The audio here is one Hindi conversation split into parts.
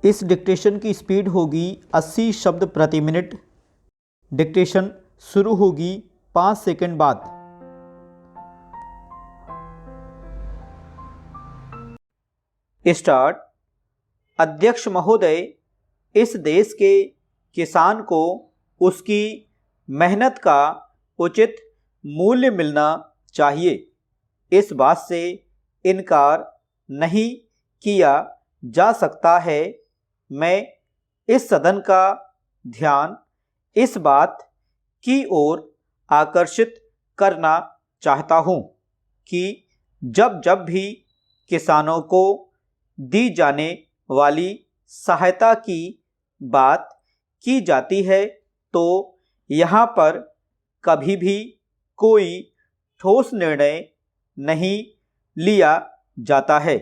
इस डिक्टेशन की स्पीड होगी 80 शब्द प्रति मिनट। डिक्टेशन शुरू होगी 5 सेकंड बाद। स्टार्ट। अध्यक्ष महोदय, इस देश के किसान को उसकी मेहनत का उचित मूल्य मिलना चाहिए। इस बात से इनकार नहीं किया जा सकता है। मैं इस सदन का ध्यान इस बात की ओर आकर्षित करना चाहता हूँ कि जब जब भी किसानों को दी जाने वाली सहायता की बात की जाती है तो यहाँ पर कभी भी कोई ठोस निर्णय नहीं लिया जाता है।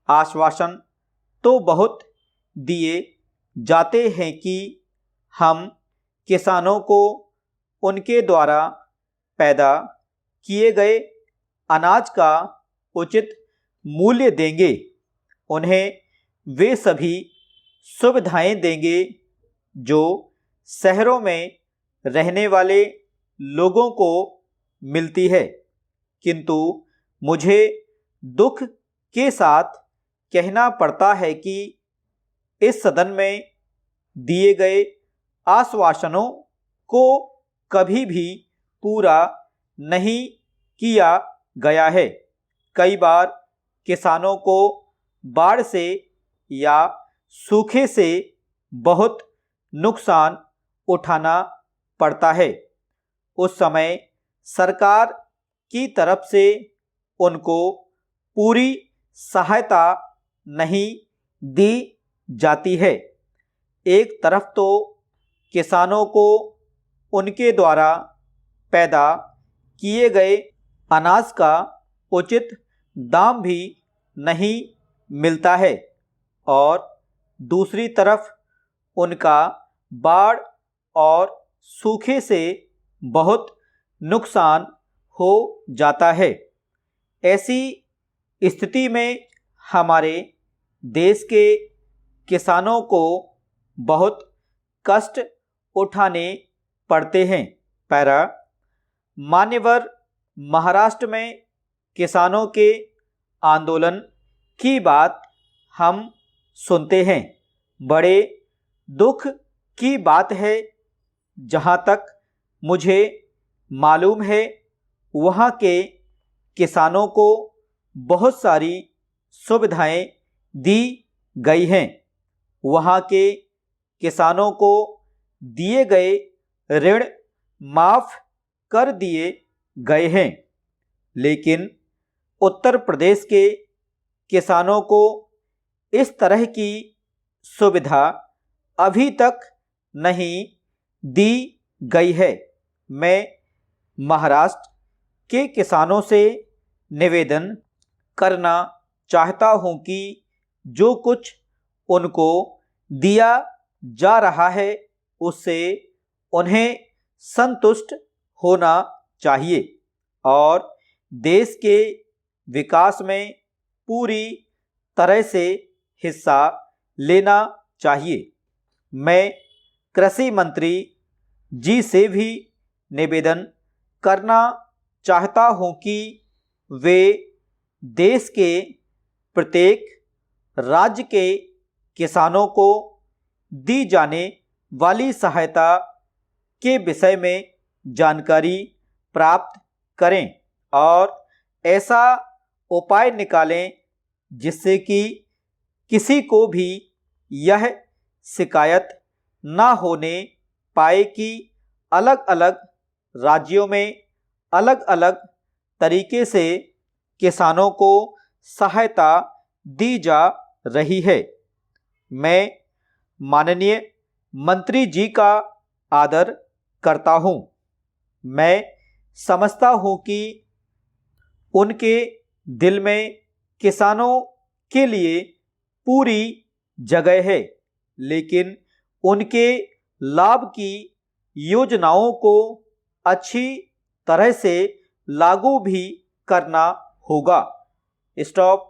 आश्वासन तो बहुत दिए जाते हैं कि हम किसानों को उनके द्वारा पैदा किए गए अनाज का उचित मूल्य देंगे, उन्हें वे सभी सुविधाएं देंगे जो शहरों में रहने वाले लोगों को मिलती है। किंतु मुझे दुख के साथ कहना पड़ता है कि इस सदन में दिए गए आश्वासनों को कभी भी पूरा नहीं किया गया है। कई बार किसानों को बाढ़ से या सूखे से बहुत नुकसान उठाना पड़ता है। उस समय सरकार की तरफ से उनको पूरी सहायता नहीं दी जाती है। एक तरफ तो किसानों को उनके द्वारा पैदा किए गए अनाज का उचित दाम भी नहीं मिलता है और दूसरी तरफ उनका बाढ़ और सूखे से बहुत नुकसान हो जाता है। ऐसी स्थिति में हमारे देश के किसानों को बहुत कष्ट उठाने पड़ते हैं। पैरा। मान्यवर, महाराष्ट्र में किसानों के आंदोलन की बात हम सुनते हैं। बड़े दुख की बात है, जहाँ तक मुझे मालूम है वहाँ के किसानों को बहुत सारी सुविधाएं दी गई हैं। वहाँ के किसानों को दिए गए ऋण माफ़ कर दिए गए हैं, लेकिन उत्तर प्रदेश के किसानों को इस तरह की सुविधा अभी तक नहीं दी गई है। मैं महाराष्ट्र के किसानों से निवेदन करना चाहता हूं कि जो कुछ उनको दिया जा रहा है उससे उन्हें संतुष्ट होना चाहिए और देश के विकास में पूरी तरह से हिस्सा लेना चाहिए। मैं कृषि मंत्री जी से भी निवेदन करना चाहता हूं कि वे देश के प्रत्येक राज्य के किसानों को दी जाने वाली सहायता के विषय में जानकारी प्राप्त करें और ऐसा उपाय निकालें जिससे कि किसी को भी यह शिकायत ना होने पाए कि अलग अलग राज्यों में अलग अलग तरीके से किसानों को सहायता दी जा रही है। मैं माननीय मंत्री जी का आदर करता हूँ। मैं समझता हूँ कि उनके दिल में किसानों के लिए पूरी जगह है, लेकिन उनके लाभ की योजनाओं को अच्छी तरह से लागू भी करना होगा। स्टॉप।